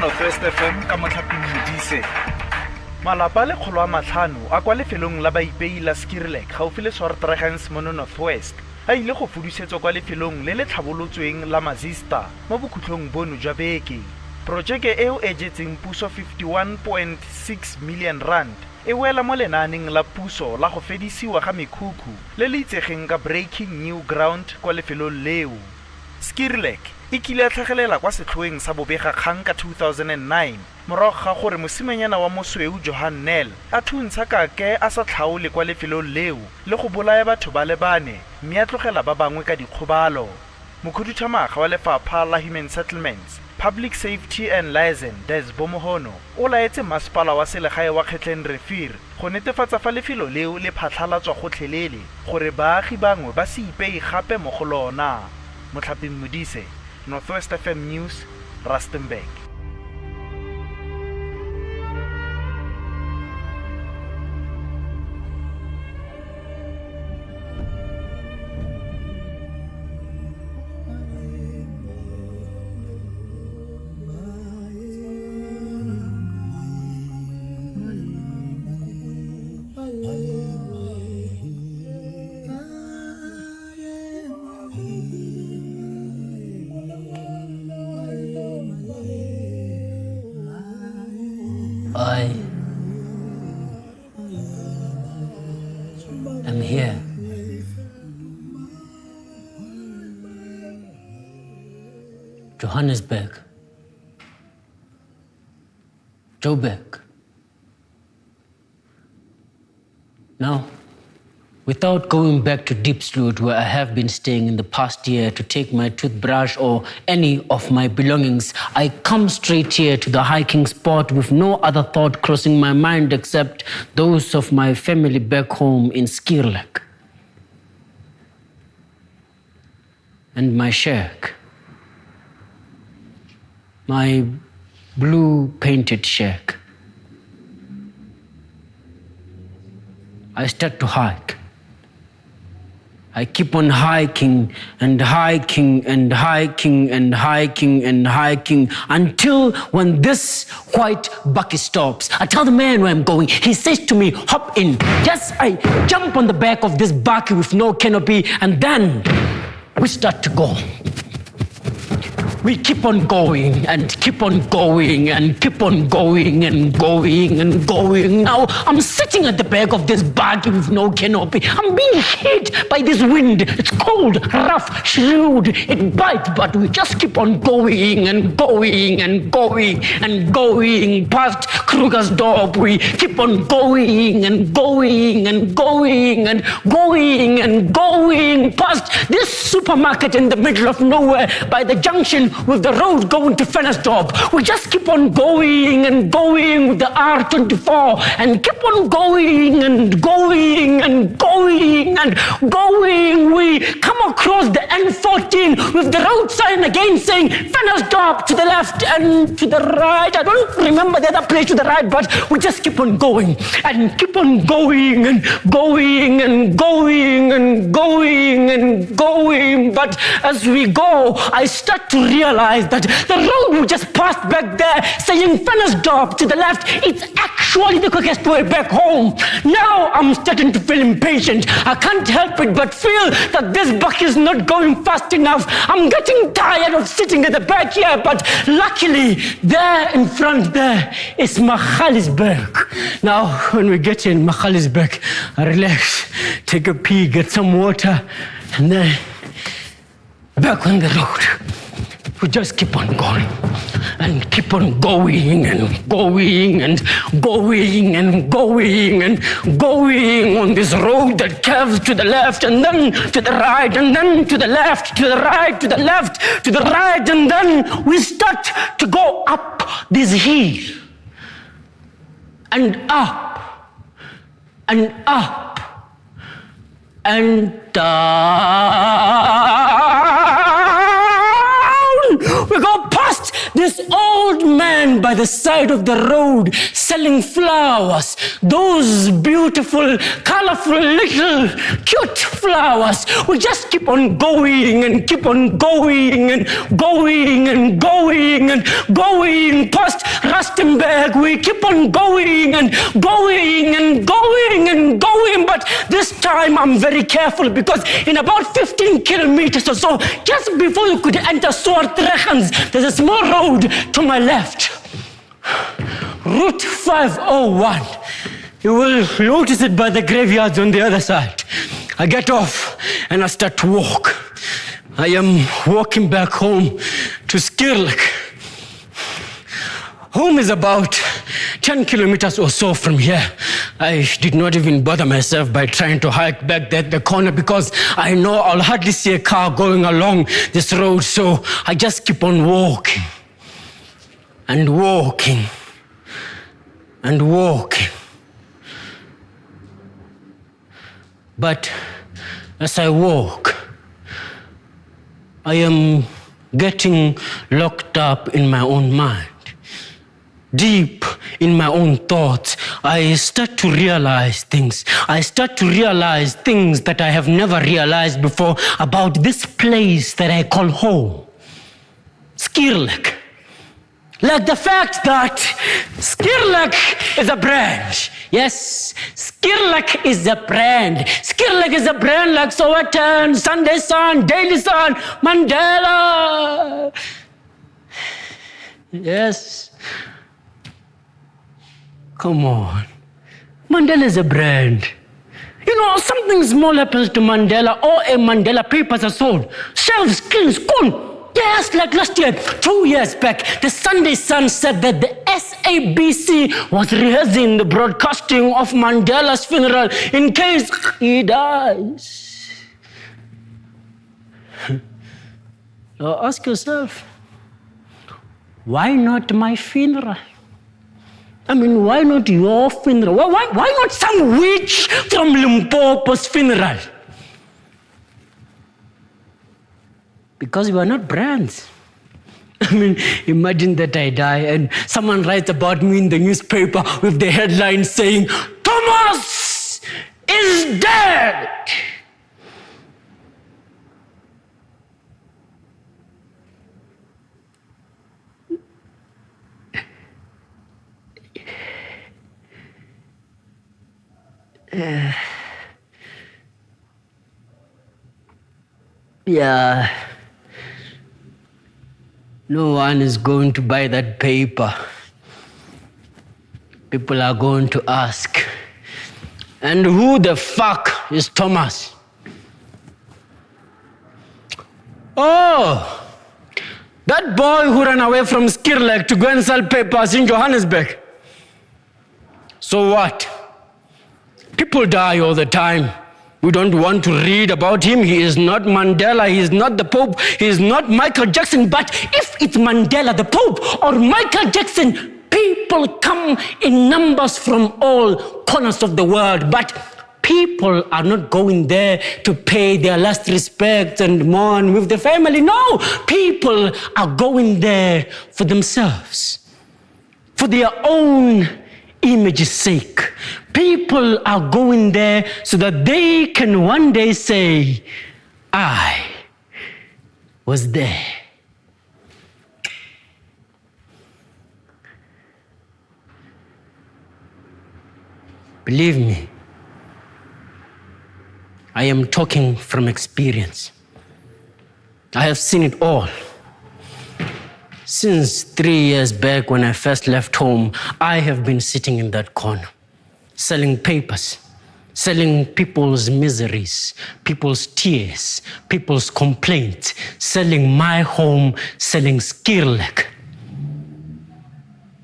Northwest FM ka Motlhaping Modise. Malapa le 500 a kwa lefelong la baipei la Skierlek gaufi le Swartregens mo Northwest a ile go fudusetswa kwa lefelong le le tlhabolotsweng la Mazista mo bokhutlhong bono jwa beke. Projeke eo e jetseng puso 51.6 million rand e wela mo lenaneng la puso la go fedisiwa ga mekhukhu le le itsegeng ka Breaking New Ground kwa lefelong leo. Skierlek e kile a tlhagelela kwa setlhoeng sa bobegakgang ka 2009 morago ga gore mosimanyana wa mosweu Johan Nel a thuntsha kake a sa tlhaole kwa lefelong leo le go bolaya batho ba le 4 mme a tlogela ba bangwe ka dikgobalo. Mokhuduthamaga wa lefapha la Human Settlements, Public Safety and Liaison Des Bomohono o laetse masepala wa selegae wa Khetlen Refir go netefatsa fa lefelo leo le phatlhalatswa gotlhelele gore baagi bangwe ba se ipei gape mo go lona. Motlhaping Modise, Northwest FM News, Rustenburg. I am here. Johannesburg. Joburg. Now, without going back to Deep Sloot, where I have been staying in the past year to take my toothbrush or any of my belongings, I come straight here to the hiking spot with no other thought crossing my mind except those of my family back home in Skierlek. And my shack. My blue painted shack. I start to hike. I keep on hiking and hiking and hiking and hiking and hiking until when this white bucky stops. I tell the man where I'm going. He says to me, hop in. Yes, I jump on the back of this bucky with no canopy and then we start to go. We keep on going and keep on going and keep on going and going and going. Now I'm sitting at the back of this buggy with no canopy. I'm being hit by this wind. It's cold, rough, shrewd. It bites, but we just keep on going and going and going and going past Kruger's Dorp. We keep on going and going and going and going and going past this supermarket in the middle of nowhere by the junction with the road going to Vennersdorp. We just keep on going and going with the R24 and keep on going and going and going and going. We come across the N14 with the road sign again saying Vennersdorp to the left and to the right. I don't remember the other place to the right, but we just keep on going and keep on going and going and going and going and going. But as we go, I start to realize that the road we just passed back there saying Vennersdorp to the left, it's actually the quickest way back home. Now I'm starting to feel impatient. I can't help it but feel that this buck is not going fast enough. I'm getting tired of sitting at the back here, but luckily there in front there is Magaliesberg. Now when we get in Magaliesberg, I relax, take a pee, get some water, and then back on the road. We just keep on going and keep on going and going and going and going and going on this road that curves to the left and then to the right and then to the left, to the right, to the left, to the right, and then we start to go up this hill and up and up and down. We go past this old man by the side of the road selling flowers. Those beautiful, colorful, little, cute flowers. We just keep on going and keep on going and going and going and going past Rustenburg. We keep on going and going and going and going. But this time I'm very careful because in about 15 kilometers or so, just before you could enter Swartregens, there's a small road to my left. Route 501. You will notice it by the graveyards on the other side. I get off and I start to walk. I am walking back home to Skirlik. Home is about 10 kilometers or so from here. I did not even bother myself by trying to hike back the corner because I know I'll hardly see a car going along this road, so I just keep on walking and walking and walking. But as I walk, I am getting locked up in my own mind. Deep in my own thoughts, I start to realize things. I start to realize things that I have never realized before about this place that I call home. Skirlik. Like the fact that Skirlik is a brand. Yes, Skirlik is a brand. Skirlik is a brand like Sowetan, Sunday Sun, Daily Sun, Mandela. Yes. Come on. Mandela is a brand. You know, something small happens to Mandela or a Mandela papers are sold. Shelves, screens, gone. Yes, like last year, 2 years back, the Sunday Sun said that the SABC was rehearsing the broadcasting of Mandela's funeral in case he dies. Now ask yourself, why not my funeral? I mean, why not your funeral? Why not some witch from Limpopo's funeral? Because we are not brands. I mean, imagine that I die and someone writes about me in the newspaper with the headline saying, Thomas is dead. Yeah. No one is going to buy that paper. People are going to ask, and who the fuck is Thomas? Oh, that boy who ran away from Skirlik to go and sell papers in Johannesburg. So what? People die all the time. We don't want to read about him. He is not Mandela. He is not the Pope. He is not Michael Jackson. But if it's Mandela, the Pope, or Michael Jackson, people come in numbers from all corners of the world. But people are not going there to pay their last respects and mourn with the family. No, people are going there for themselves, for their own image's sake. People are going there so that they can one day say, I was there. Believe me, I am talking from experience. I have seen it all. Since 3 years back when I first left home, I have been sitting in that corner, selling papers, selling people's miseries, people's tears, people's complaints, selling my home, selling Skirlik.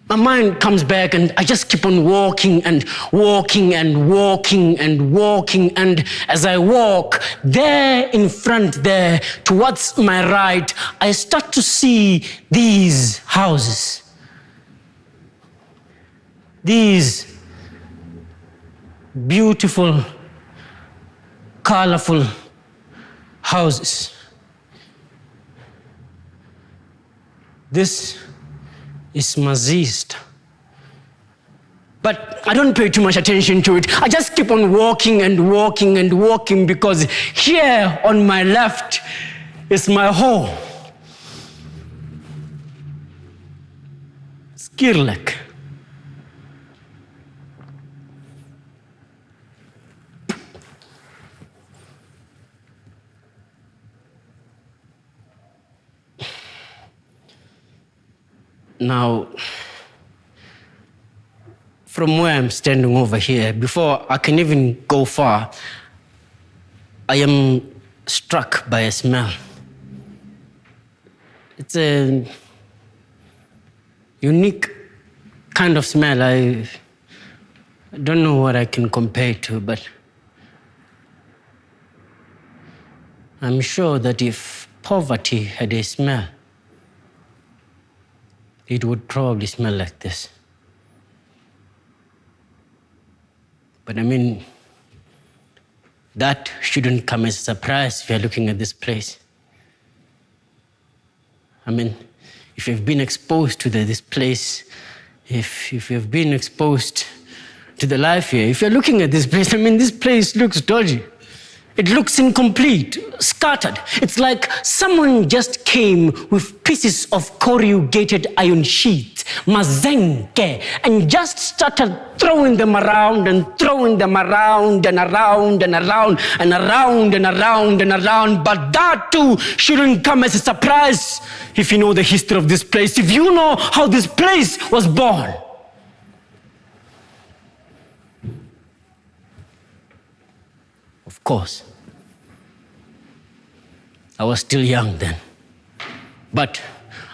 My mind comes back and I just keep on walking and walking and walking and walking. And as I walk, there in front there, towards my right, I start to see these houses. These beautiful, colorful houses. This is Mazista. But I don't pay too much attention to it. I just keep on walking and walking and walking because here on my left is my home. Skirlek. Now, from where I'm standing over here, before I can even go far, I am struck by a smell. It's a unique kind of smell. I don't know what I can compare it to, but I'm sure that if poverty had a smell, it would probably smell like this. But I mean, that shouldn't come as a surprise if you're looking at this place. I mean, if you've been exposed to this place, if you've been exposed to the life here, if you're looking at this place, I mean, this place looks dodgy. It looks incomplete, scattered. It's like someone just came with pieces of corrugated iron sheet, mazenke, and just started throwing them around and throwing them around and around and around and around and around and around. But that too shouldn't come as a surprise if you know the history of this place, if you know how this place was born. Of course, I was still young then. But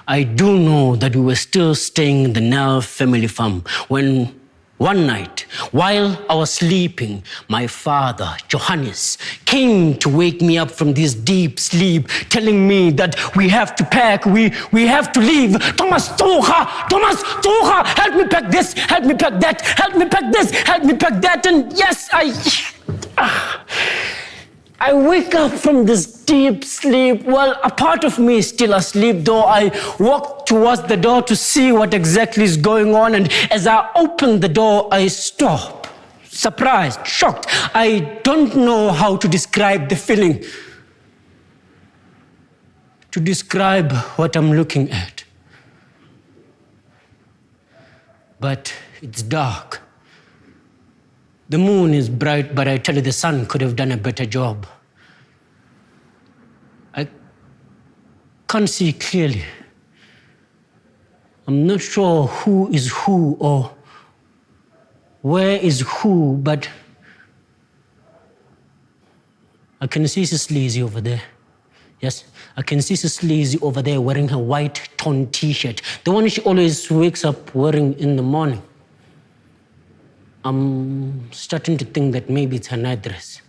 I do know that we were still staying in the Nel family farm when one night, while I was sleeping, my father, Johannes, came to wake me up from this deep sleep, telling me that we have to pack, we have to leave. Thomas Tucha, help me pack this, help me pack that, help me pack this, help me pack that. And yes, I wake up from this deep sleep. Well, a part of me is still asleep, though I walk towards the door to see what exactly is going on. And as I open the door, I stop, surprised, shocked. I don't know how to describe the feeling, to describe what I'm looking at. But it's dark. The moon is bright, but I tell you, the sun could have done a better job. I can't see clearly. I'm not sure who is who or where is who, but I can see Sleazy over there. Yes, I can see Sleazy over there wearing her white torn t-shirt, the one she always wakes up wearing in the morning. I'm starting to think that maybe it's her night dress.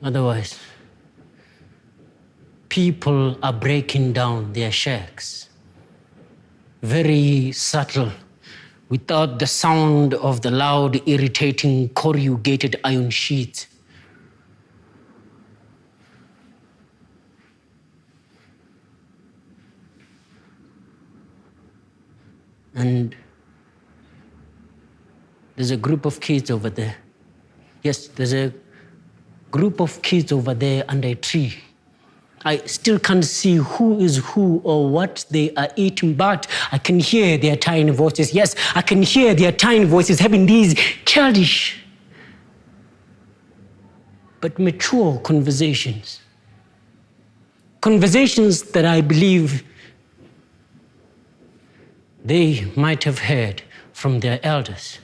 Otherwise, people are breaking down their shacks. Very subtle, without the sound of the loud, irritating, corrugated iron sheet. And there's a group of kids over there. Yes, there's a group of kids over there under a tree. I still can't see who is who or what they are eating, but I can hear their tiny voices. Yes, I can hear their tiny voices having these childish but mature conversations. Conversations that I believe they might have heard from their elders.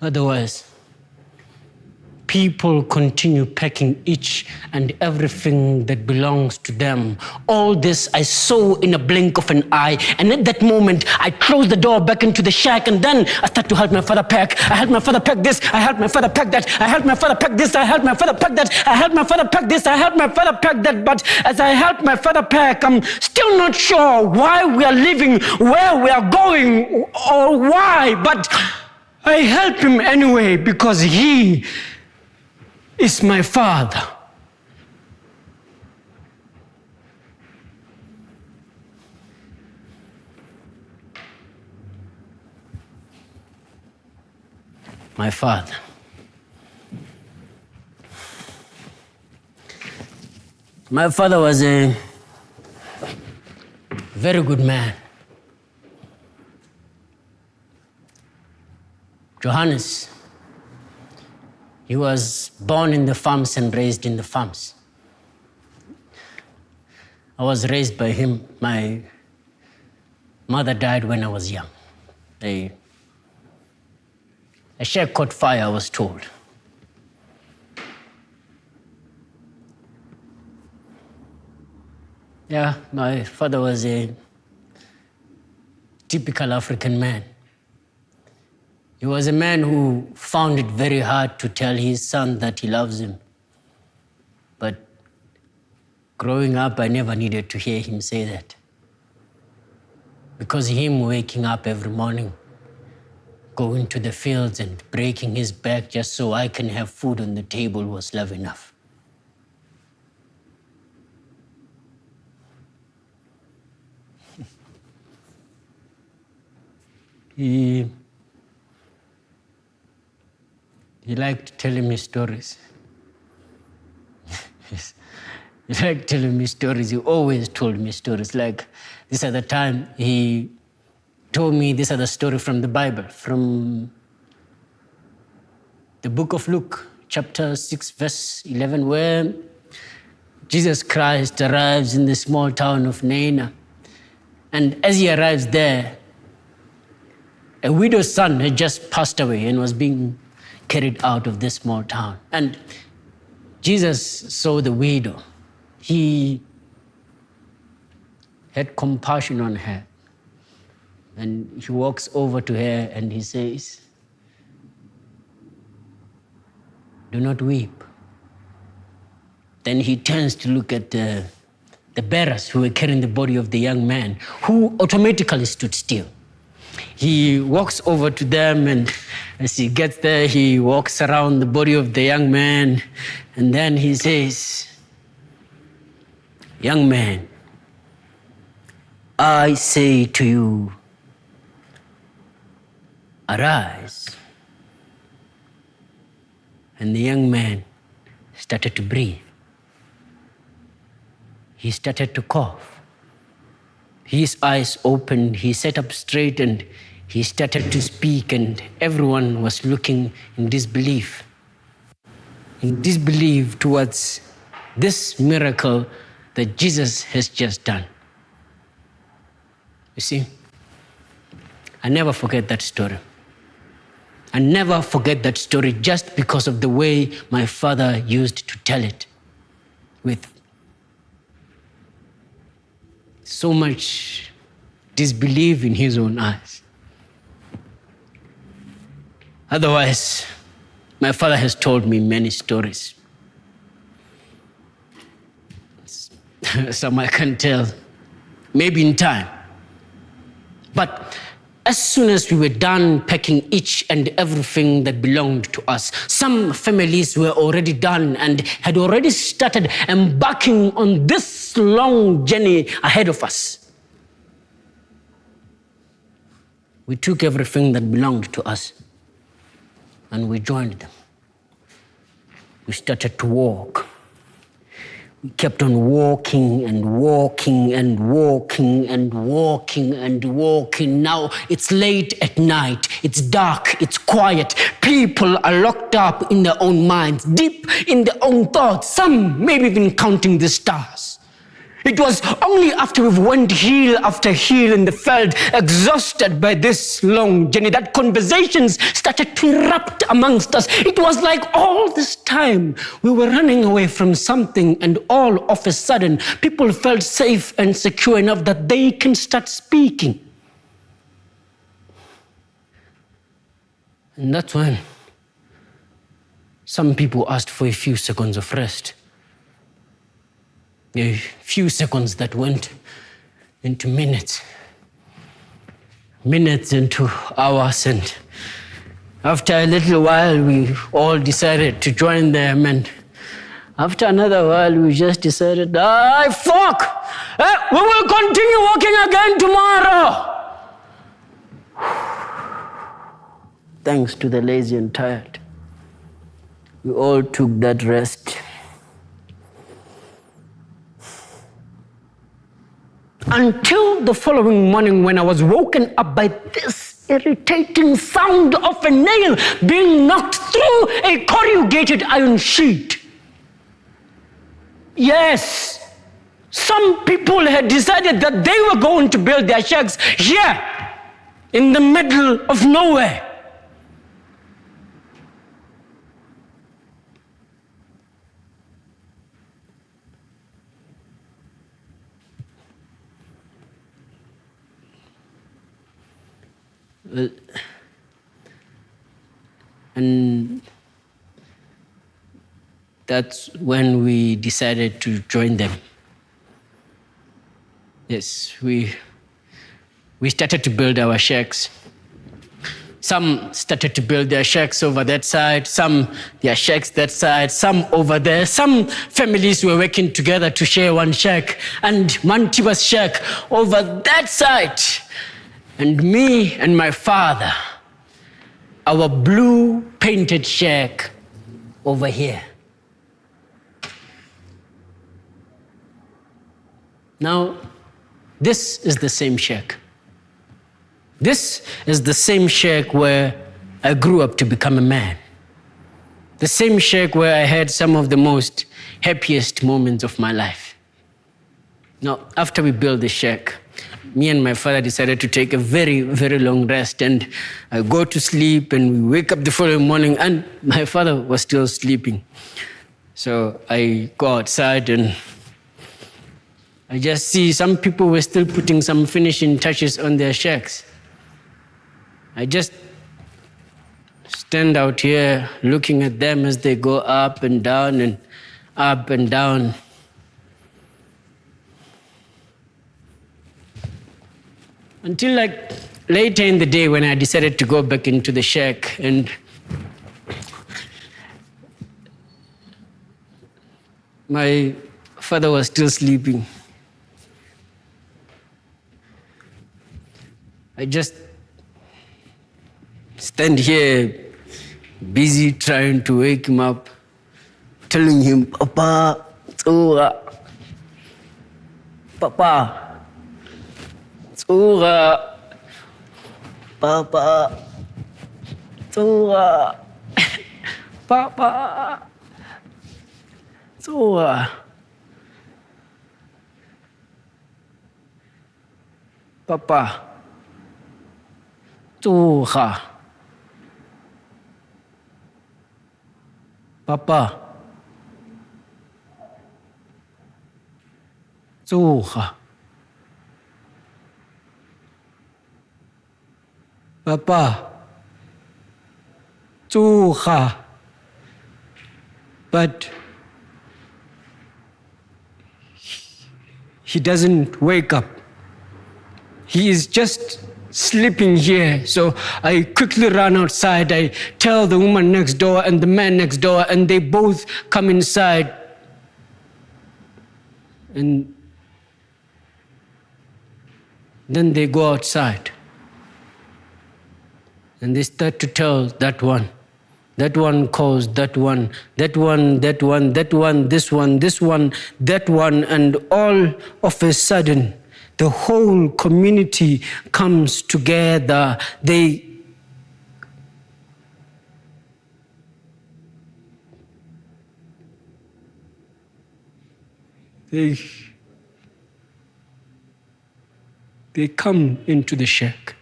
Otherwise, people continue packing each and everything that belongs to them. All this I saw in a blink of an eye, and at that moment, I closed the door back into the shack, and then I started to help my father pack. I helped my father pack this, I helped my father pack that, I helped my father pack this, I helped my father pack that, I helped my father pack this, I helped my father pack that. But as I helped my father pack, I'm still not sure why we are leaving, where we are going, or why, but I help him anyway because he is my Father. My Father. My father was a very good man. Johannes, he was born in the farms and raised in the farms. I was raised by him. My mother died when I was young. A share caught fire, I was told. Yeah, my father was a typical African man. He was a man who found it very hard to tell his son that he loves him. But growing up, I never needed to hear him say that. Because him waking up every morning, going to the fields and breaking his back just so I can have food on the table was love enough. He liked telling me stories. He liked telling me stories. He always told me stories. Like this other time, he told me this other story from the Bible, from the book of Luke, chapter 6, verse 11, where Jesus Christ arrives in the small town of Naina. And as he arrives there, a widow's son had just passed away and was being carried out of this small town. And Jesus saw the widow. He had compassion on her. And he walks over to her and he says, "Do not weep." Then he turns to look at the bearers who were carrying the body of the young man, who automatically stood still. He walks over to them, and as he gets there, he walks around the body of the young man, and then he says, "Young man, I say to you, arise." And the young man started to breathe. He started to cough. His eyes opened, he sat up straight, and he started to speak, and everyone was looking in disbelief towards this miracle that Jesus has just done. You see, I never forget that story. I never forget that story just because of the way my father used to tell it, with so much disbelief in his own eyes. Otherwise, my father has told me many stories. Some I can tell, maybe in time. But as soon as we were done packing each and everything that belonged to us, some families were already done and had already started embarking on this long journey ahead of us. We took everything that belonged to us and we joined them. We started to walk. We kept on walking and walking and walking and walking and walking. Now it's late at night. It's dark. It's quiet. People are locked up in their own minds, deep in their own thoughts. Some maybe even counting the stars. It was only after we went hill after hill in the field, exhausted by this long journey, that conversations started to erupt amongst us. It was like all this time we were running away from something, and all of a sudden people felt safe and secure enough that they can start speaking. And that's when some people asked for a few seconds of rest. A few seconds that went into minutes into hours, and After a little while, we all decided to join them, and after another while, we just decided, fuck! We will continue walking again tomorrow! Thanks to the lazy and tired, we all took that rest. Until the following morning, when I was woken up by this irritating sound of a nail being knocked through a corrugated iron sheet. Yes, some people had decided that they were going to build their shacks here in the middle of nowhere. And that's when we decided to join them. Yes, we started to build our shacks. Some started to build their shacks over that side, some their shacks that side, some over there. Some families were working together to share one shack, and Mantiba's shack over that side. And me and my father, our blue painted shack over here. Now, this is the same shack. This is the same shack where I grew up to become a man. The same shack where I had some of the most happiest moments of my life. Now, after we built the shack, me and my father decided to take a very, very long rest, and I go to sleep, and we wake up the following morning, and my father was still sleeping. So I go outside, and I just see some people were still putting some finishing touches on their shacks. I just stand out here looking at them as they go up and down and up and down. Until like later in the day when I decided to go back into the shack, and my father was still sleeping. I just stand here busy trying to wake him up, telling him, Papa, Tsura, Papa, Tsura, Papa, Tsura, Papa, Tsura, Papa, Tsura. Papa, Tsuga. Papa, Tsuga. But he doesn't wake up. He is just sleeping here. So I quickly run outside. I tell the woman next door and the man next door, and they both come inside. And then they go outside. And they start to tell that one calls that one, that one, that one, that one, this one, that one, and all of a sudden, the whole community comes together. They come into the shack.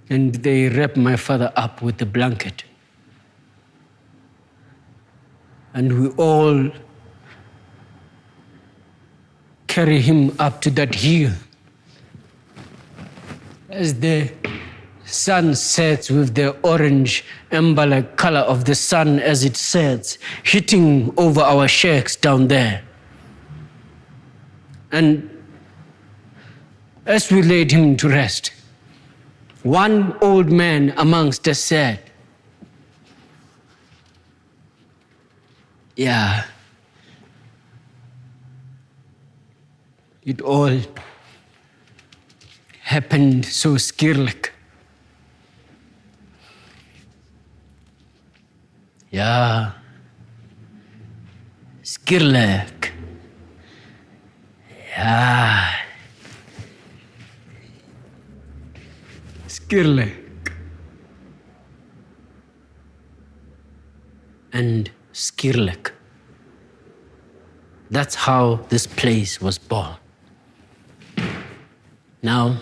And they wrap my father up with the blanket. And we all carry him up to that hill. As the sun sets with the orange amber-like color of the sun as it sets, hitting over our shacks down there. And as we laid him to rest, One old man amongst us said, yeah, it all happened so skierlik. Yeah, skierlik. Yeah. Skierlik. And skierlik. That's how this place was born. Now,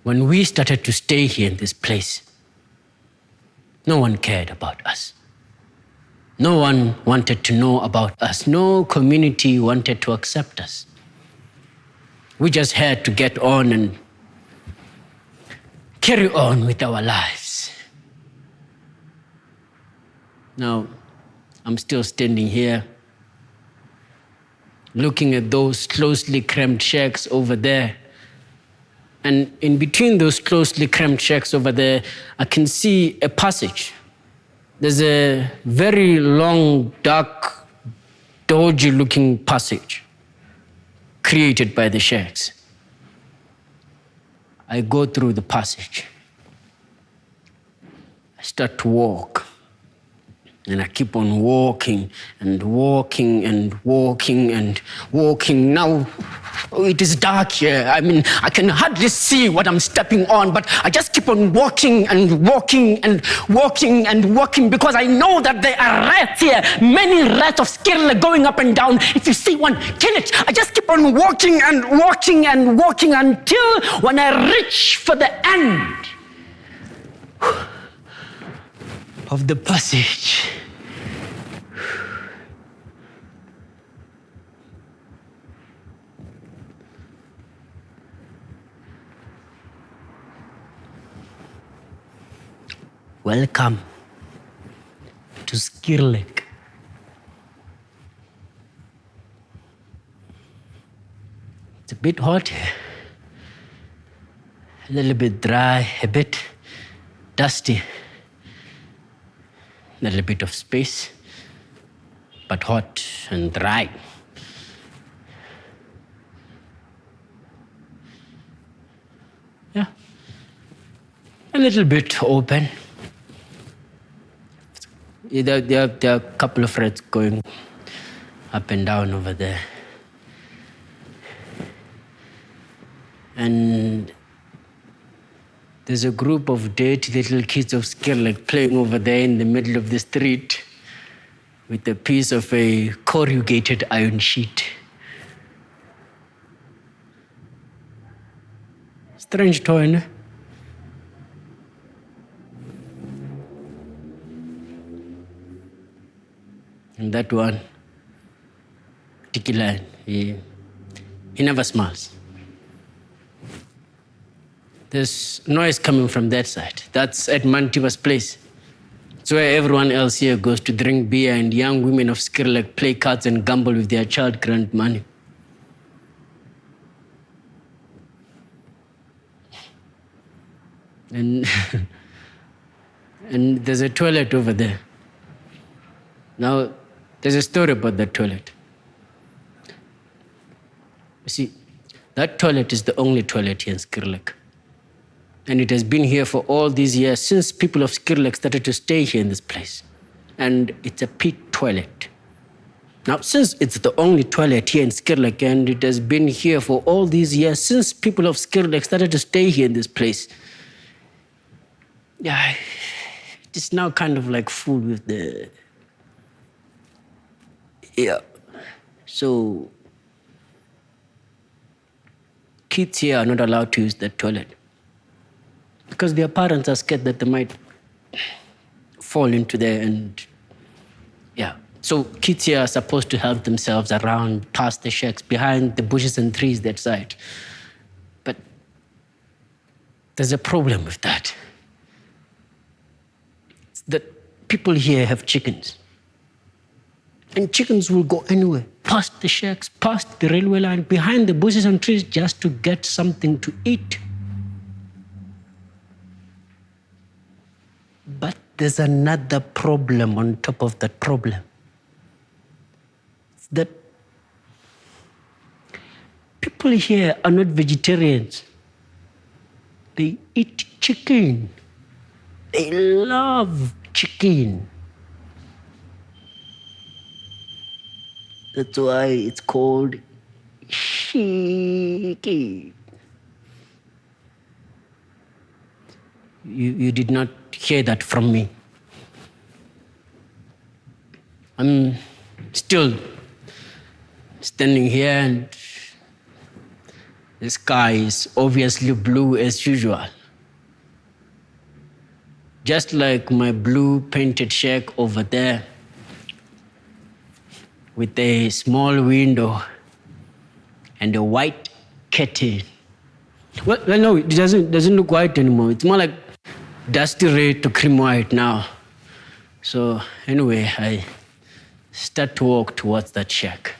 when we started to stay here in this place, no one cared about us. No one wanted to know about us. No community wanted to accept us. We just had to get on and carry on with our lives. Now, I'm still standing here, looking at those closely crammed shacks over there. And in between those closely crammed shacks over there, I can see a passage. There's a very long, dark, dodgy-looking passage created by the shacks. I go through the passage. I start to walk. And I keep on walking and walking and walking and walking. Now, it is dark here. I mean, I can hardly see what I'm stepping on, but I just keep on walking and walking and walking and walking because I know that there are rats here, many rats of skierlik going up and down. If you see one, kill it. I just keep on walking and walking and walking until when I reach for the end of the passage. Welcome to Skierlik. It's a bit hot here, a little bit dry, a bit dusty. A little bit of space, but hot and dry. Yeah, a little bit open. There are a couple of rats going up and down over there. And there's a group of dirty little kids of skierlik playing over there in the middle of the street with a piece of a corrugated iron sheet. Strange toy, no? And that one, particular, he never smiles. There's noise coming from that side. That's at Mantiva's place. It's where everyone else here goes to drink beer and young women of skierlik play cards and gamble with their child grant money. And, and there's a toilet over there. Now, there's a story about that toilet. You see, that toilet is the only toilet here in Skierlik. And it has been here for all these years since people of Skierlik started to stay here in this place. And it's a pit toilet. Now, since it's the only toilet here in Skierlik and it has been here for all these years since people of Skierlik started to stay here in this place, yeah, it's now kind of like full with the... Yeah. So, kids here are not allowed to use that toilet because their parents are scared that they might fall into there and, yeah. So kids here are supposed to help themselves around past the shacks, behind the bushes and trees that side. But there's a problem with that. It's that people here have chickens. And chickens will go anywhere, past the shacks, past the railway line, behind the bushes and trees just to get something to eat. But there's another problem on top of that problem. It's that people here are not vegetarians. They eat chicken. They love chicken. That's why it's called chicken. You did not hear that from me. I'm still standing here and the sky is obviously blue as usual. Just like my blue painted shack over there with a small window and a white curtain. Well, no, it doesn't look white anymore. It's more like dusty red to cream white now. So anyway, I start to walk towards that shack.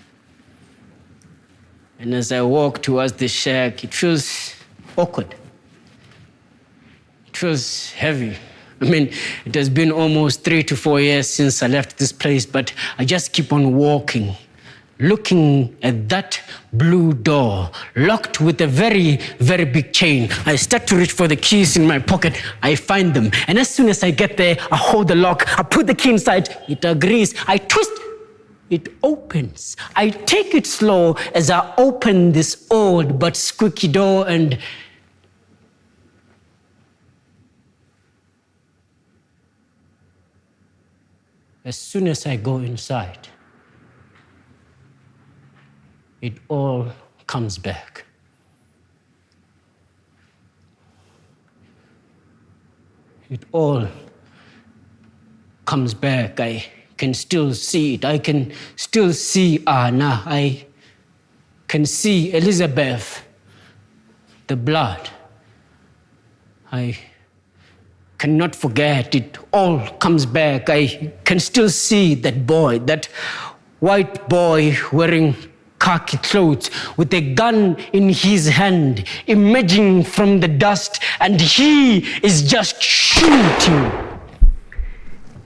And as I walk towards the shack, it feels awkward. It feels heavy. I mean, it has been almost 3 to 4 years since I left this place, but I just keep on walking, looking at that blue door, locked with a very, very big chain. I start to reach for the keys in my pocket. I find them. And as soon as I get there, I hold the lock. I put the key inside. It agrees. I twist. It opens. I take it slow as I open this old but squeaky door, and as soon as I go inside, it all comes back. It all comes back. I can still see it. I can still see Anna. I can see Elizabeth, the blood. I cannot forget. It all comes back. I can still see that boy, that white boy wearing khaki clothes with a gun in his hand, emerging from the dust, and he is just shooting.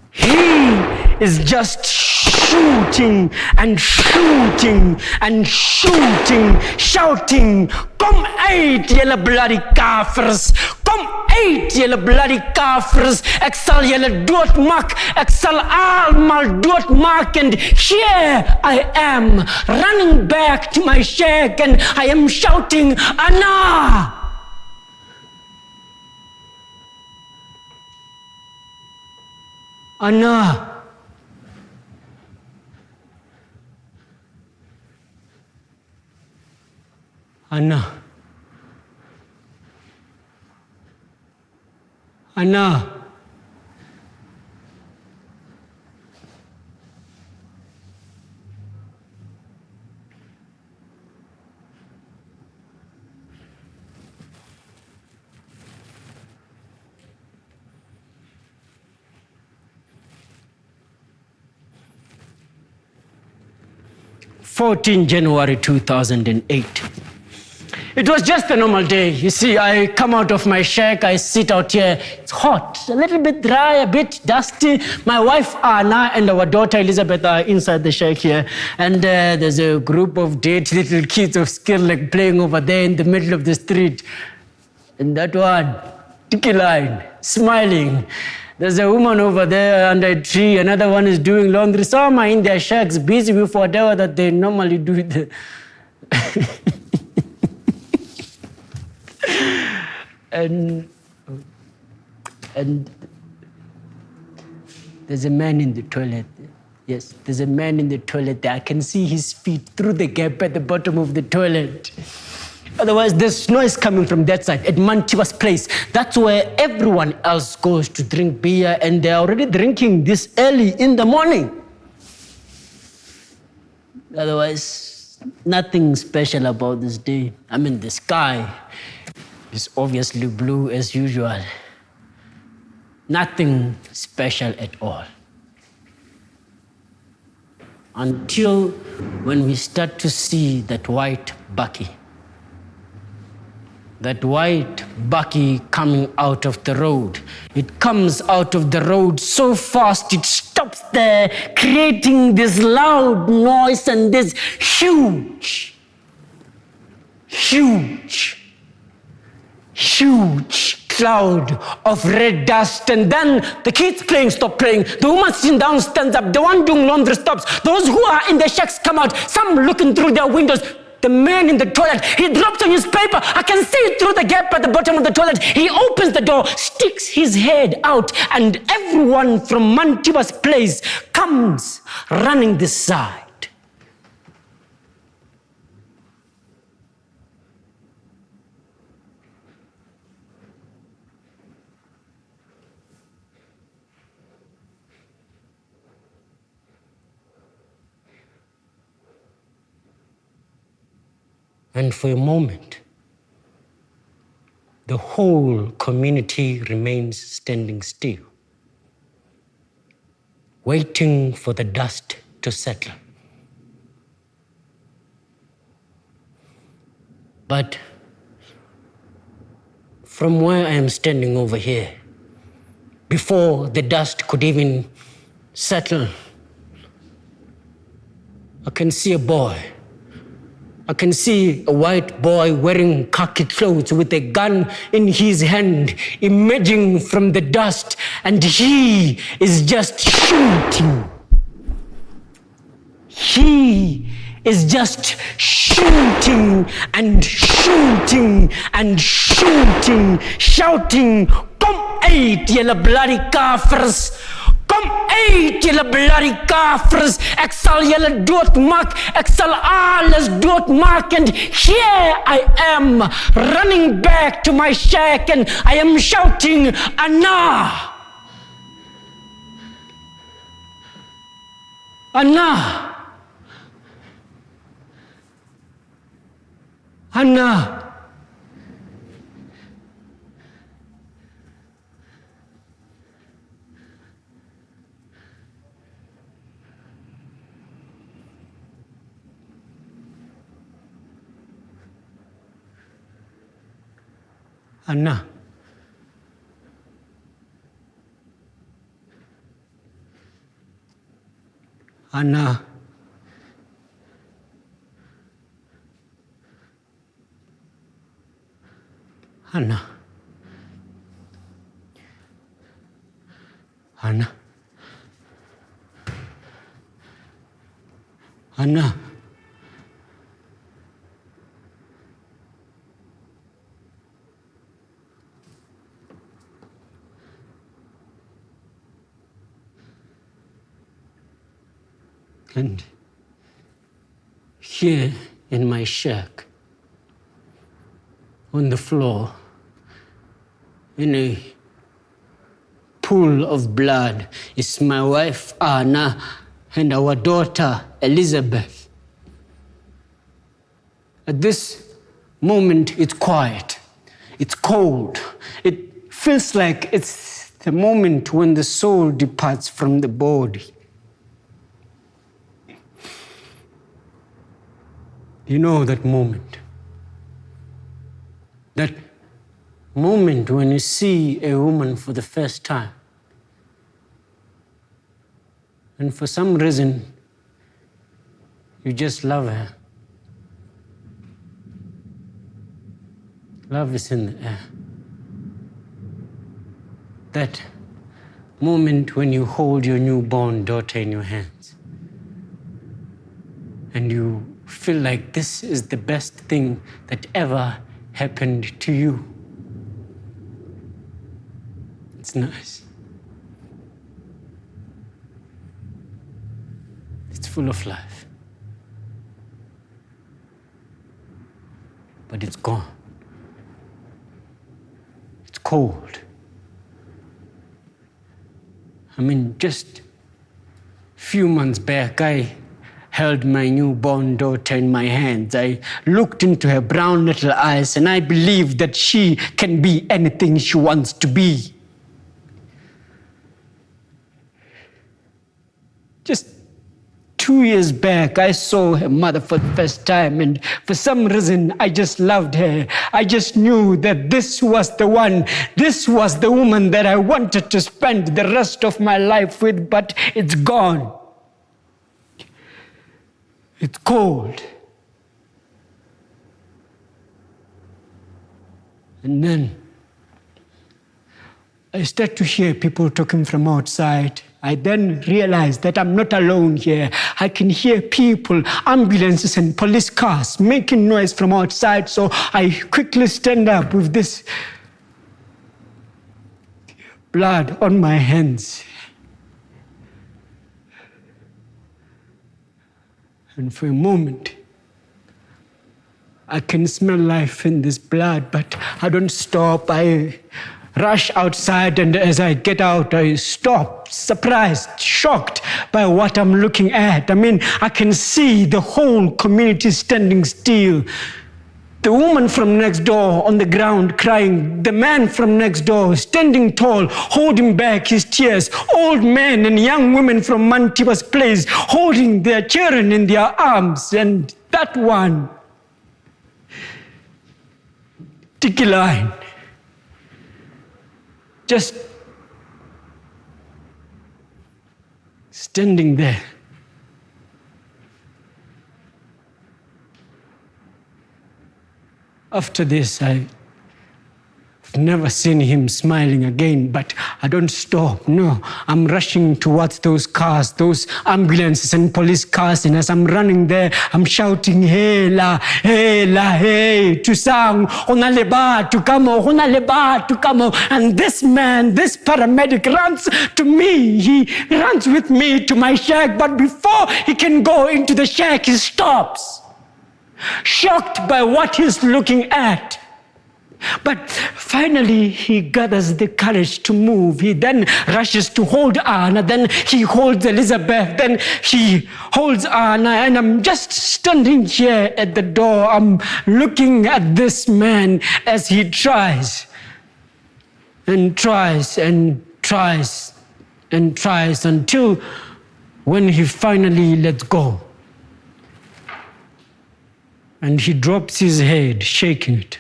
He is just shooting and shooting and shooting, shouting, "Come uit, julle bloody kafirs! Kom uit, julle bloody kafirs! Ek sal julle doodmaak! Ek sal almal doodmaak!" And here I am, running back to my shack, and I am shouting, "Anna! Anna! Anna! Anna!" January 2008. It was just a normal day. You see, I come out of my shack, I sit out here. It's hot, a little bit dry, a bit dusty. My wife Anna and our daughter Elizabeth are inside the shack here. And there's a group of dead little kids of Skirlek playing over there in the middle of the street. And that one, Tiki Line, smiling. There's a woman over there under a tree. Another one is doing laundry. Some are in their shacks, busy with whatever that they normally do. And there's a man in the toilet. Yes, there's a man in the toilet there. I can see his feet through the gap at the bottom of the toilet. Otherwise, there's noise coming from that side, at Mantiwa's place. That's where everyone else goes to drink beer, and they're already drinking this early in the morning. Otherwise, nothing special about this day. I mean, the sky is obviously blue as usual. Nothing special at all. Until when we start to see that white Bucky. that white bucky coming out of the road. It comes out of the road so fast it stops there, creating this loud noise and this huge cloud of red dust. And then the kids playing stop playing. The woman sitting down stands up. The one doing laundry stops. Those who are in the shacks come out. Some looking through their windows. The man in the toilet, he drops a newspaper. I can see it through the gap at the bottom of the toilet. He opens the door, sticks his head out, and everyone from Mantiba's place comes running this side. And for a moment, the whole community remains standing still, waiting for the dust to settle. But from where I am standing over here, before the dust could even settle, I can see a boy. I can see a white boy wearing khaki clothes with a gun in his hand, emerging from the dust, and he is just shooting. He is just shooting and shooting and shooting, shouting, "Come eight, yellow bloody kafirs! Kom uit, julle bloody kafirs! Ek sal julle doodmaak, ek sal alles doodmaak." And here I am, running back to my shack, and I am shouting, "Anna! Anna! Anna!" Anna. Anna. Anna. Anna. Anna. And here in my shack, on the floor, in a pool of blood, is my wife Anna and our daughter Elizabeth. At this moment, it's quiet, it's cold. It feels like it's the moment when the soul departs from the body. You know that moment. That moment when you see a woman for the first time. And for some reason, you just love her. Love is in the air. That moment when you hold your newborn daughter in your hands and you feel like this is the best thing that ever happened to you. It's nice. It's full of life. But it's gone. It's cold. I mean, just a few months back, I held my newborn daughter in my hands. I looked into her brown little eyes and I believed that she can be anything she wants to be. Just 2 years back, I saw her mother for the first time, and for some reason, I just loved her. I just knew that this was the one. This was the woman that I wanted to spend the rest of my life with, but it's gone. It's cold. And then I start to hear people talking from outside. I then realized that I'm not alone here. I can hear people, ambulances and police cars making noise from outside. So I quickly stand up with this blood on my hands. And for a moment, I can smell life in this blood, but I don't stop. I rush outside, and as I get out, I stop, surprised, shocked by what I'm looking at. I mean, I can see the whole community standing still. The woman from next door on the ground crying, the man from next door standing tall, holding back his tears, old men and young women from Mantiba's place holding their children in their arms, and that one, Tiki Line, just standing there. After this, I've never seen him smiling again, but I don't stop. No, I'm rushing towards those cars, those ambulances and police cars, and as I'm running there, I'm shouting, hey la, hey, Tusang, honaleba, tukamo, honaleba, tukamo. And this man, this paramedic runs to me. He runs with me to my shack, but before he can go into the shack, he stops, shocked by what he's looking at. But finally, he gathers the courage to move. He then rushes to hold Anna, then he holds Elizabeth, then he holds Anna, and I'm just standing here at the door. I'm looking at this man as he tries and tries and tries and tries until when he finally lets go. And he drops his head, shaking it.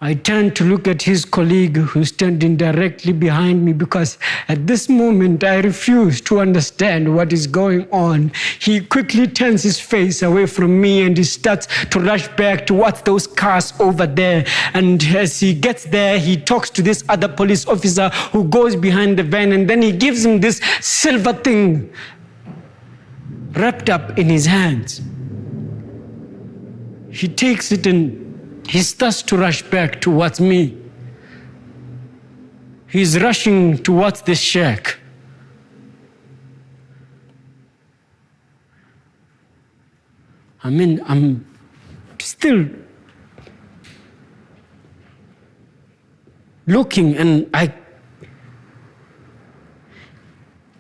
I turned to look at his colleague who's standing directly behind me, because at this moment I refuse to understand what is going on. He quickly turns his face away from me and he starts to rush back towards those cars over there. And as he gets there, he talks to this other police officer who goes behind the van, and then he gives him this silver thing wrapped up in his hands. He takes it and he starts to rush back towards me. He's rushing towards the shack. I mean, I'm still looking, and I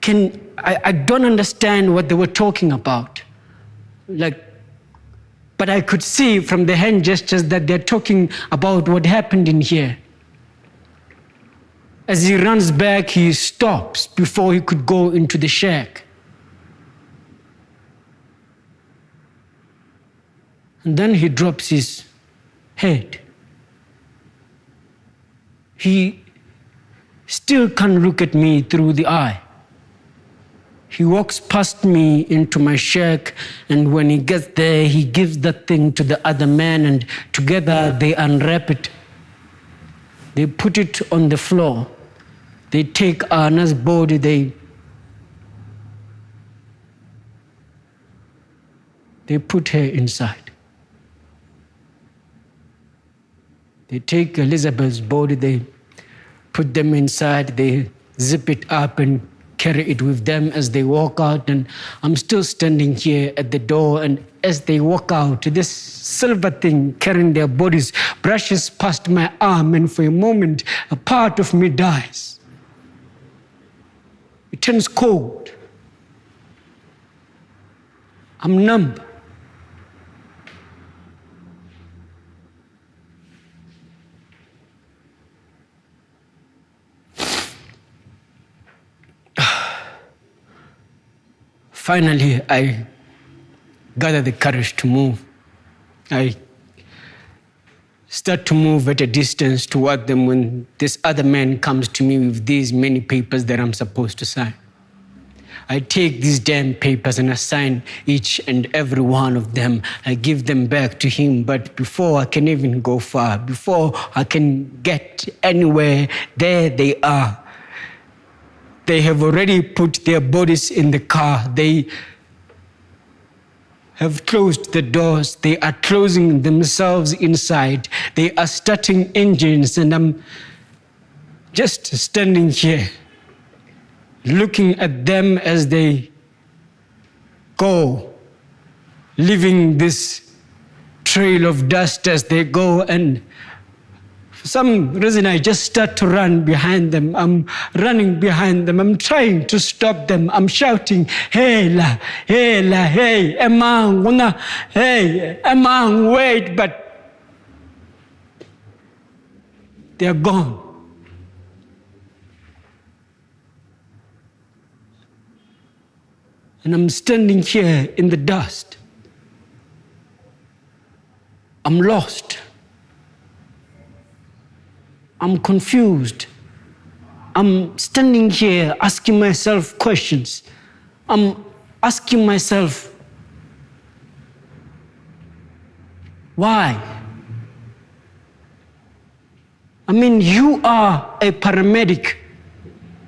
don't understand what they were talking about. But I could see from the hand gestures that they're talking about what happened in here. As he runs back, he stops before he could go into the shack. And then he drops his head. He still can't look at me through the eye. He walks past me into my shack, and when he gets there, he gives that thing to the other man, and together they unwrap it. They put it on the floor. They take Anna's body, they put her inside. They take Elizabeth's body, they put them inside, they zip it up and carry it with them as they walk out. And I'm still standing here at the door, and as they walk out, this silver thing carrying their bodies brushes past my arm, and for a moment, a part of me dies. It turns cold. I'm numb. Finally, I gather the courage to move. I start to move at a distance toward them when this other man comes to me with these many papers that I'm supposed to sign. I take these damn papers and I sign each and every one of them. I give them back to him, but before I can even go far, before I can get anywhere, there they are. They have already put their bodies in the car. They have closed the doors. They are closing themselves inside. They are starting engines, and I'm just standing here looking at them as they go, leaving this trail of dust as they go, and for some reason I just start to run behind them. I'm running behind them. I'm trying to stop them. I'm shouting, hey la, hey, Emang, hey, Emang, wait, but they're gone. And I'm standing here in the dust. I'm lost. I'm confused. I'm standing here asking myself questions. I'm asking myself, why? I mean, you are a paramedic.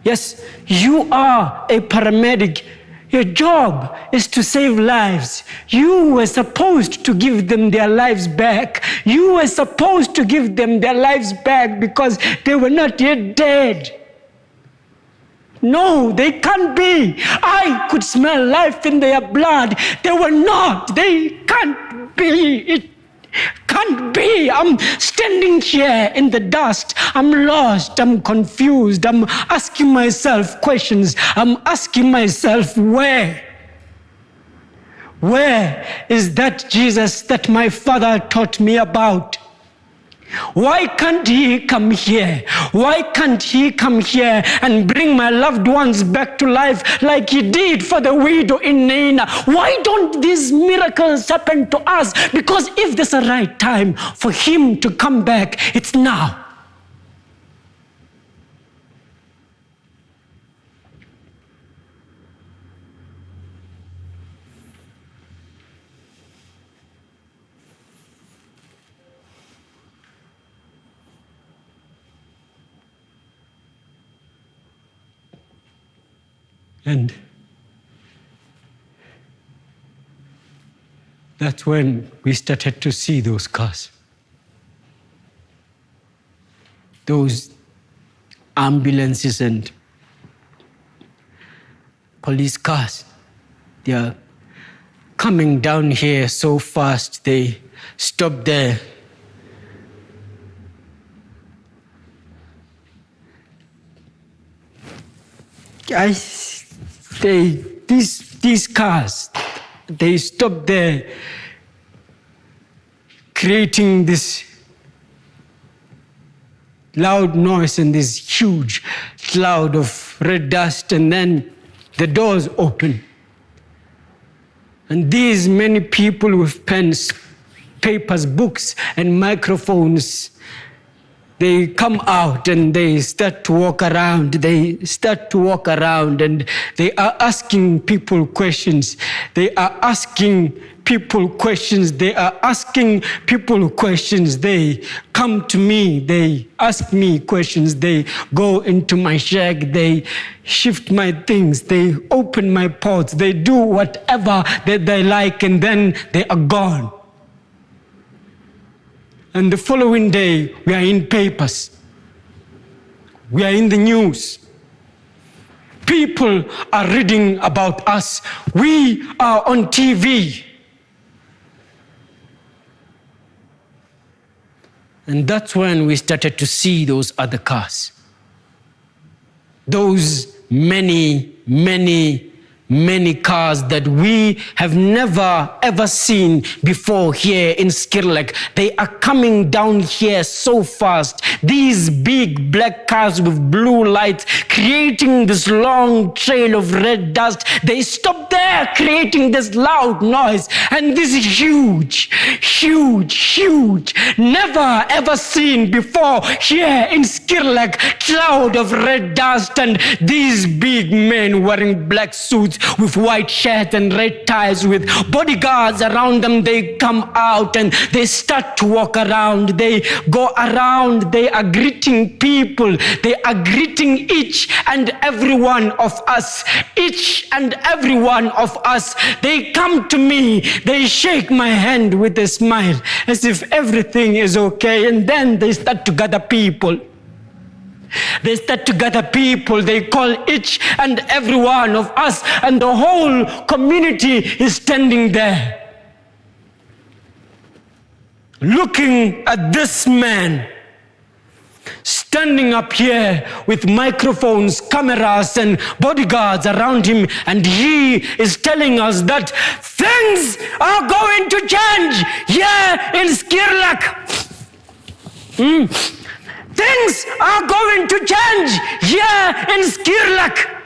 Yes, you are a paramedic. Your job is to save lives. You were supposed to give them their lives back. You were supposed to give them their lives back because they were not yet dead. No, they can't be. I could smell life in their blood. They were not. They can't be. It can't be. I'm standing here in the dust. I'm lost. I'm confused. I'm asking myself questions. I'm asking myself, where? Where is that Jesus that my father taught me about? Why can't he come here? Why can't he come here and bring my loved ones back to life like he did for the widow in Nain? Why don't these miracles happen to us? Because if there's a right time for him to come back, it's now. And that's when we started to see those cars. Those ambulances and police cars. They are coming down here so fast, they stop there. These cars, they stop there, creating this loud noise and this huge cloud of red dust, and then the doors open. And these many people with pens, papers, books, and microphones, they come out and they start to walk around. They start to walk around and they are asking people questions. They are asking people questions. They are asking people questions. They come to me. They ask me questions. They go into my shack. They shift my things. They open my pots. They do whatever that they like, and then they are gone. And the following day, we are in papers. We are in the news. People are reading about us. We are on TV. And that's when we started to see those other cars. Those many many cars that we have never ever seen before here in Skirlek. They are coming down here so fast. These big black cars with blue lights creating this long trail of red dust. They stop there creating this loud noise. And this is huge, never ever seen before here in Skirlek. Cloud of red dust and these big men wearing black suits with white shirts and red ties with bodyguards around them. They come out and they start to walk around. They go around. They are greeting people. They are greeting each and every one of us. Each and every one of us. They come to me. They shake my hand with a smile as if everything is okay. And then they start to gather people. They start to gather people. They call each and every one of us, and the whole community is standing there looking at this man standing up here with microphones, cameras, and bodyguards around him, and he is telling us that things are going to change here in Skirlek. Things are going to change here in Skirlek.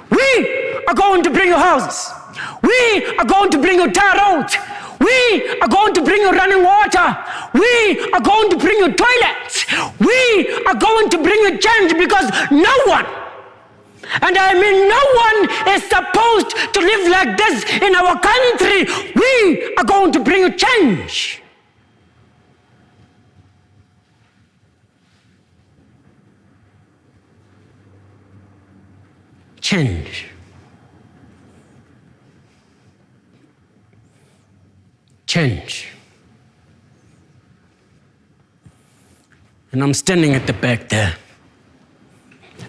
We are going to bring you houses. We are going to bring you tar roads. We are going to bring you running water. We are going to bring you toilets. We are going to bring you change because no one, and I mean no one, is supposed to live like this in our country. We are going to bring you change. Change. Change. And I'm standing at the back there,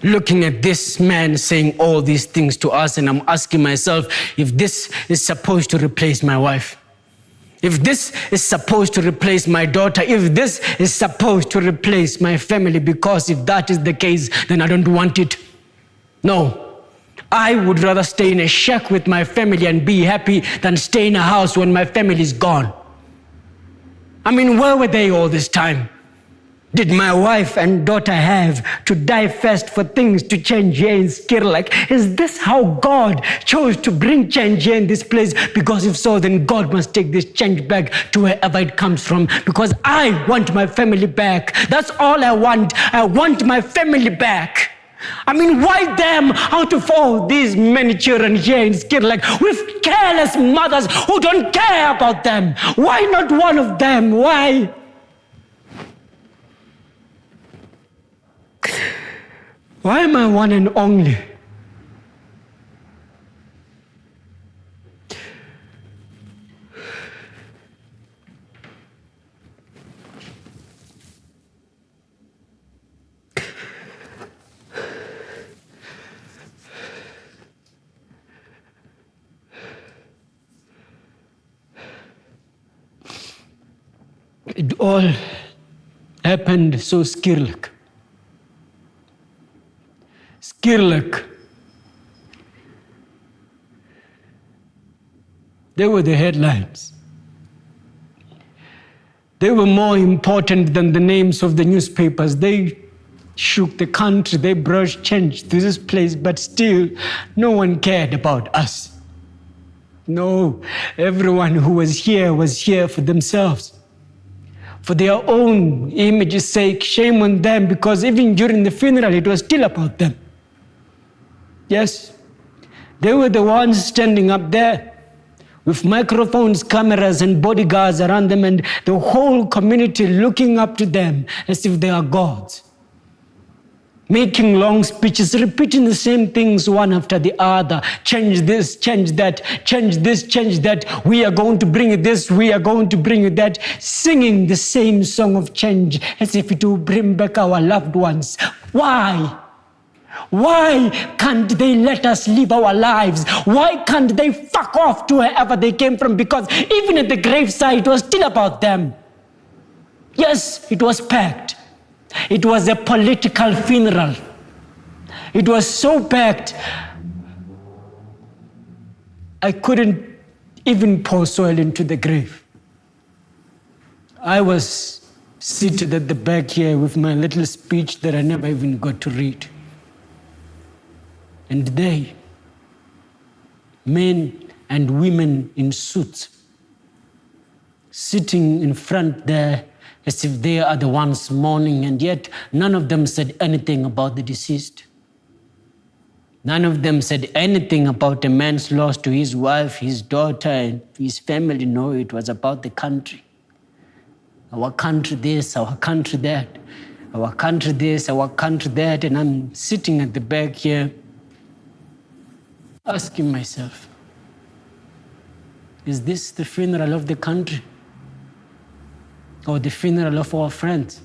looking at this man saying all these things to us, and I'm asking myself if this is supposed to replace my wife, if this is supposed to replace my daughter, if this is supposed to replace my family, because if that is the case, then I don't want it. No. I would rather stay in a shack with my family and be happy than stay in a house when my family is gone. I mean, where were they all this time? Did my wife and daughter have to die first for things to change here in Skirlek? Is this how God chose to bring change here in this place? Because if so, then God must take this change back to wherever it comes from. Because I want my family back. That's all I want. I want my family back. I mean, why them out of all these many children here in Skirlek with careless mothers who don't care about them? Why not one of them? Why? Why am I one and only? It all happened so Skirlek. Skirlek. They were the headlines. They were more important than the names of the newspapers. They shook the country. They brought change to this place, but still no one cared about us. No, everyone who was here for themselves. For their own image's sake, shame on them, because even during the funeral, it was still about them. Yes, they were the ones standing up there with microphones, cameras, and bodyguards around them, and the whole community looking up to them as if they are gods. Making long speeches, repeating the same things one after the other. Change this, change that, change this, change that. We are going to bring you this, we are going to bring you that. Singing the same song of change as if it will bring back our loved ones. Why? Why can't they let us live our lives? Why can't they fuck off to wherever they came from? Because even at the graveside, it was still about them. Yes, it was packed. It was a political funeral. It was so packed. I couldn't even pour soil into the grave. I was seated at the back here with my little speech that I never even got to read. And they, men and women in suits, sitting in front there as if they are the ones mourning, and yet none of them said anything about the deceased. None of them said anything about a man's loss to his wife, his daughter, and his family. No, it was about the country. Our country this, our country that, our country this, our country that, and I'm sitting at the back here asking myself, is this the funeral of the country? Or the funeral of our friends,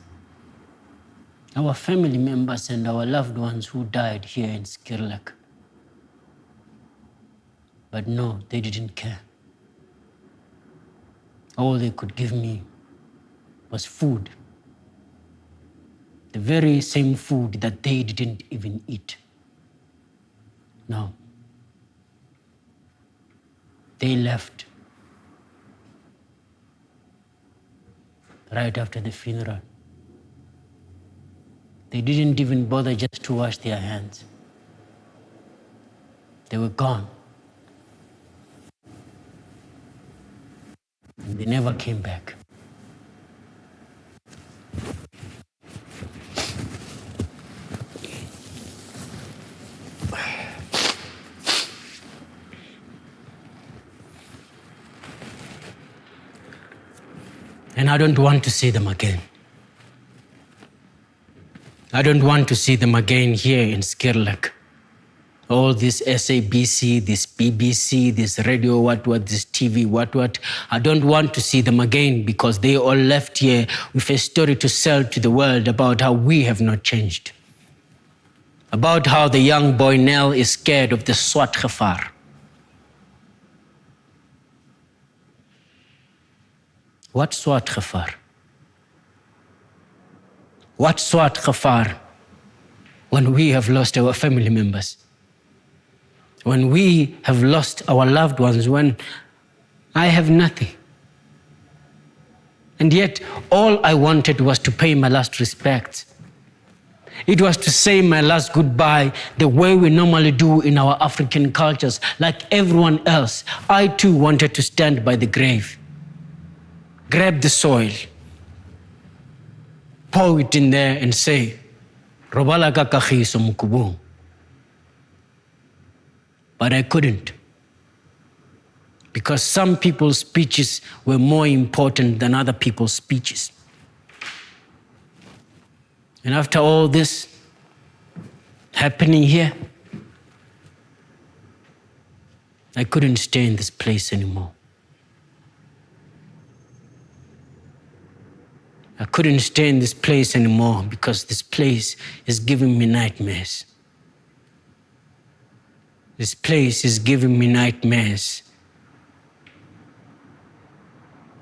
our family members and our loved ones who died here in Skirlek? But no, they didn't care. All they could give me was food. The very same food that they didn't even eat. No. They left right after the funeral. They didn't even bother just to wash their hands. They were gone. And they never came back. And I don't want to see them again. I don't want to see them again here in Skirlek. All this SABC, this BBC, this radio, what, this TV, what. I don't want to see them again because they all left here with a story to sell to the world about how we have not changed. About how the young boy Nell is scared of the Swart Gevaar. What Swart Gevaar? What Swart Gevaar when we have lost our family members? When we have lost our loved ones, when I have nothing. And yet, all I wanted was to pay my last respects. It was to say my last goodbye the way we normally do in our African cultures. Like everyone else, I too wanted to stand by the grave. Grab the soil, pour it in there and say, Robala ka kagiso mukubong. But I couldn't. Because some people's speeches were more important than other people's speeches. And after all this happening here, I couldn't stay in this place anymore. I couldn't stay in this place anymore because this place is giving me nightmares. This place is giving me nightmares.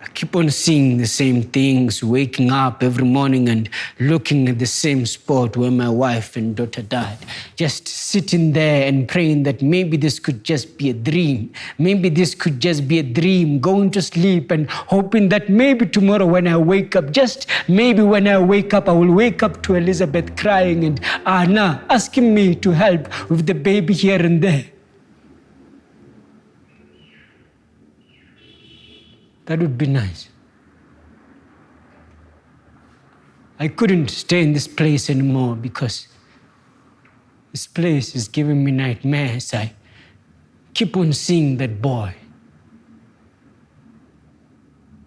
I keep on seeing the same things, waking up every morning and looking at the same spot where my wife and daughter died. Just sitting there and praying that maybe this could just be a dream. Maybe this could just be a dream, going to sleep and hoping that maybe tomorrow when I wake up, just maybe when I wake up, I will wake up to Elizabeth crying and Anna asking me to help with the baby here and there. That would be nice. I couldn't stay in this place anymore because this place is giving me nightmares. I keep on seeing that boy.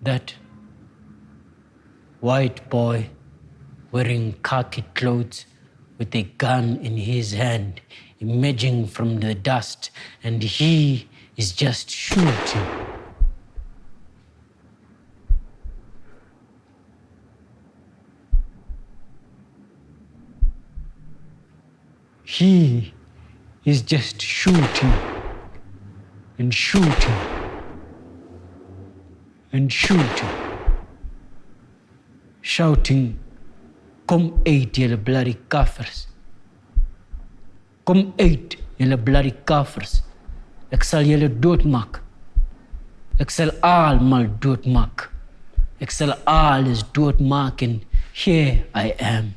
That white boy wearing khaki clothes with a gun in his hand, emerging from the dust, and he is just shooting. He is just shooting and shooting and shooting, shouting, "Come eet, julle bloody kaffers. Come eet, julle bloody kaffers." Ek sal julle doodmaak. Ek sal almal doodmaak. Ek sal alles doodmaak en here I am.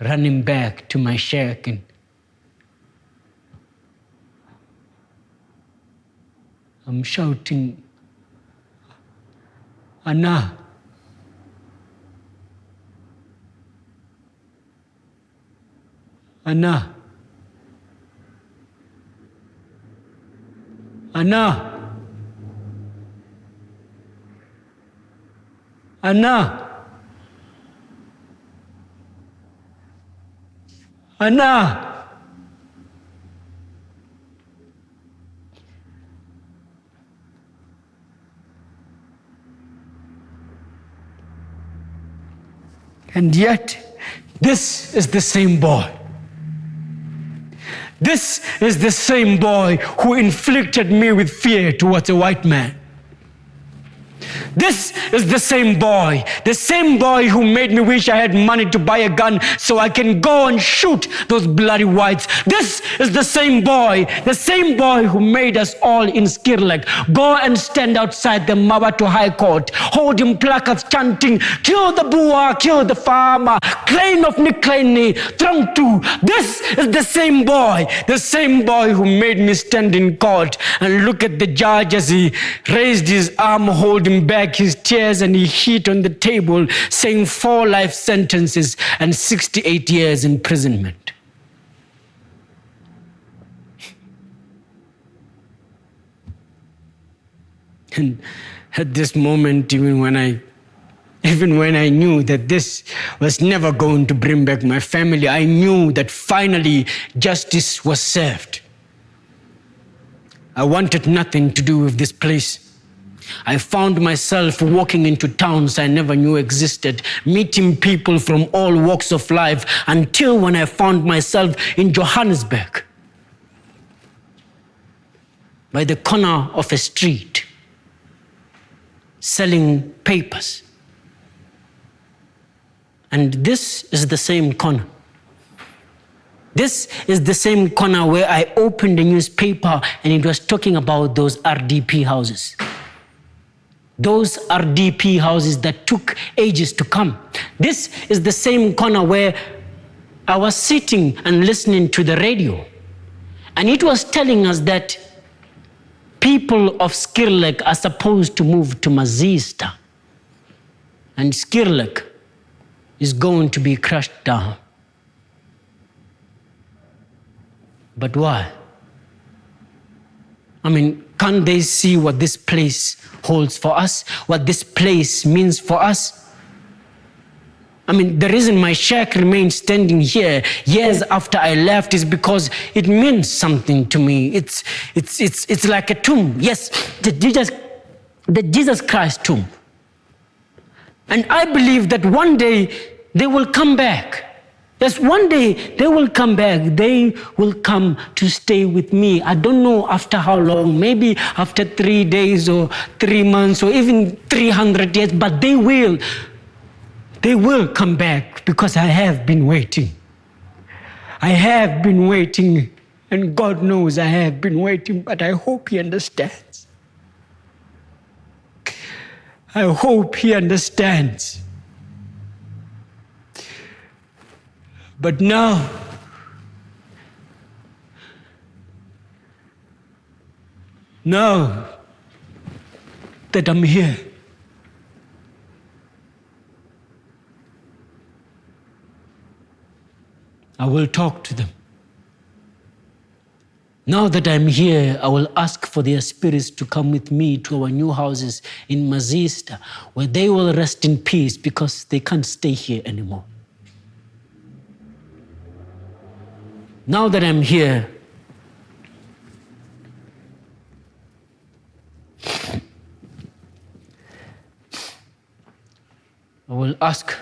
Running back to my shack and I'm shouting, Anna. Anna. Anna. Anna. Anna. And yet, this is the same boy. This is the same boy who inflicted me with fear towards a white man. This is the same boy who made me wish I had money to buy a gun so I can go and shoot those bloody whites. This is the same boy who made us all in Skirlek go and stand outside the Mawatu High Court, holding placards chanting, kill the Boer, kill the farmer, Klein of Niklaini, Trong Tu. This is the same boy who made me stand in court and look at the judge as he raised his arm, holding back his tears, and he hit on the table saying 4 life sentences and 68 years imprisonment. And at this moment, even when I knew that this was never going to bring back my family, I knew that finally justice was served. I wanted nothing to do with this place. I found myself walking into towns I never knew existed, meeting people from all walks of life, until when I found myself in Johannesburg, by the corner of a street, selling papers. And this is the same corner. This is the same corner where I opened the newspaper and it was talking about those RDP houses. Those RDP houses that took ages to come. This is the same corner where I was sitting and listening to the radio. And it was telling us that people of Skirlek are supposed to move to Mazista. And Skirlek is going to be crushed down. But why? I mean, can't they see what this place holds for us? What this place means for us? I mean, the reason my shack remains standing here years after I left is because it means something to me. It's like a tomb. Yes, the Jesus Christ tomb. And I believe that one day they will come back. Yes, one day they will come back. They will come to stay with me. I don't know after how long, maybe after 3 days or 3 months or even 300 years, but they will. They will come back because I have been waiting. I have been waiting, and God knows I have been waiting, but I hope He understands. I hope He understands. But now, that I'm here, I will talk to them. Now that I'm here, I will ask for their spirits to come with me to our new houses in Mazista, where they will rest in peace because they can't stay here anymore. Now that I'm here, I will ask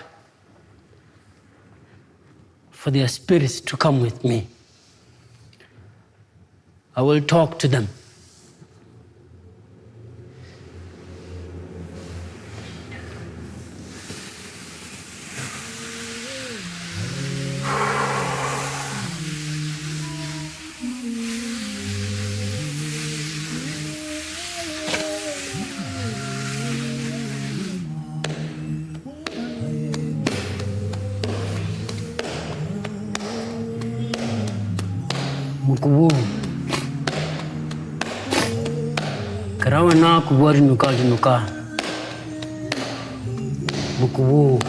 for their spirits to come with me. I will talk to them. Mokobu. Ke ra wena ko bua dinoka. Mokobu.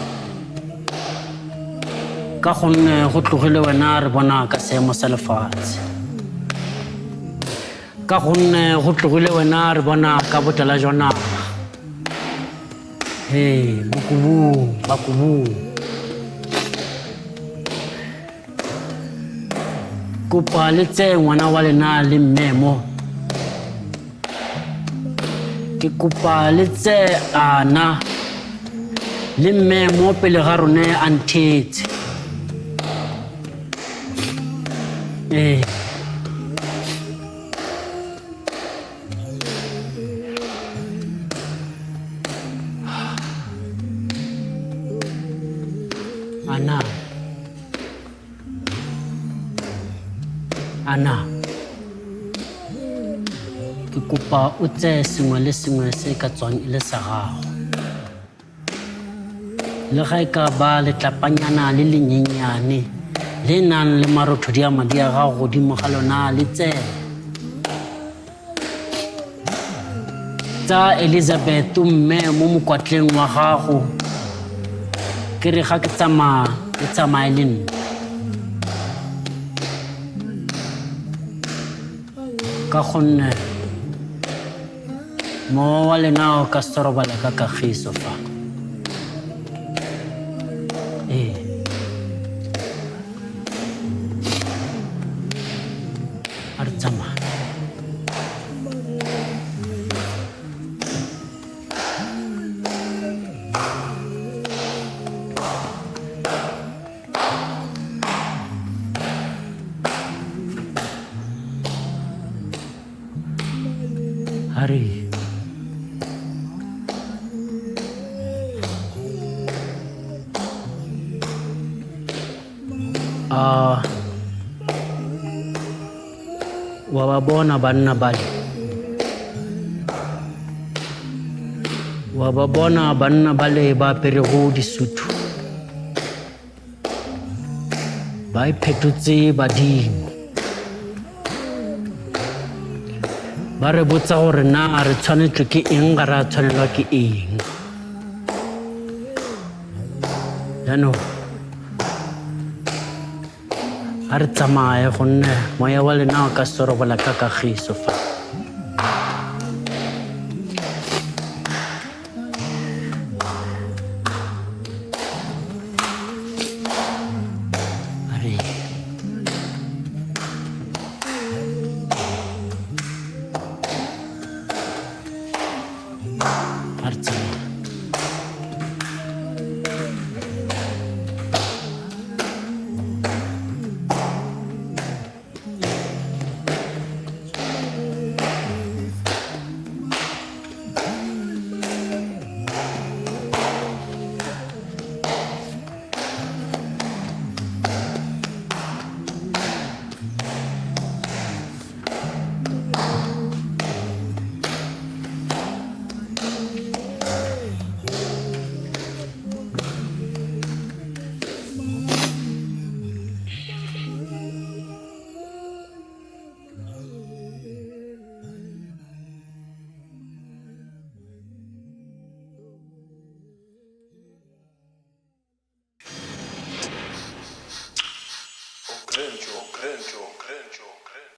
Ka gonne go tlogile wena re bona ka seemo sa lefatshe. Ka gonne go tlogile wena re bona ka botala jwa naga. Hey, Mokobu. Kopa le tse ngwana wa lena le mmemo. Ke kopa le tse ana le mmemo pele ga rone a nthetse. Ana, ke kopa o tse sengwe le sengwe se ka tswang e le sa gago. Le ga e ka ba letlapanyana le le nyenyane le nang le marothodi a madi a gago godimo ga lona le tse. Tsa Elizabeth mme mo mokwatleng wa gago. Ke re ga ke tsamaya le nna. Ka gonne mo wa lena o ka sorobala ka kagiso fa. A re tsamaya. Hari. Wa ba bona banna bale. Wa ba bona banna bale ba perego disuthu. Ba iphetotse badimo. Ba re botsa gore na re tshwanetswe ke eng ga ra tshwanelwa ke eng. Jaanong a re tsamaye gonne moya wa lena o ka sorobola ka kagiso fa.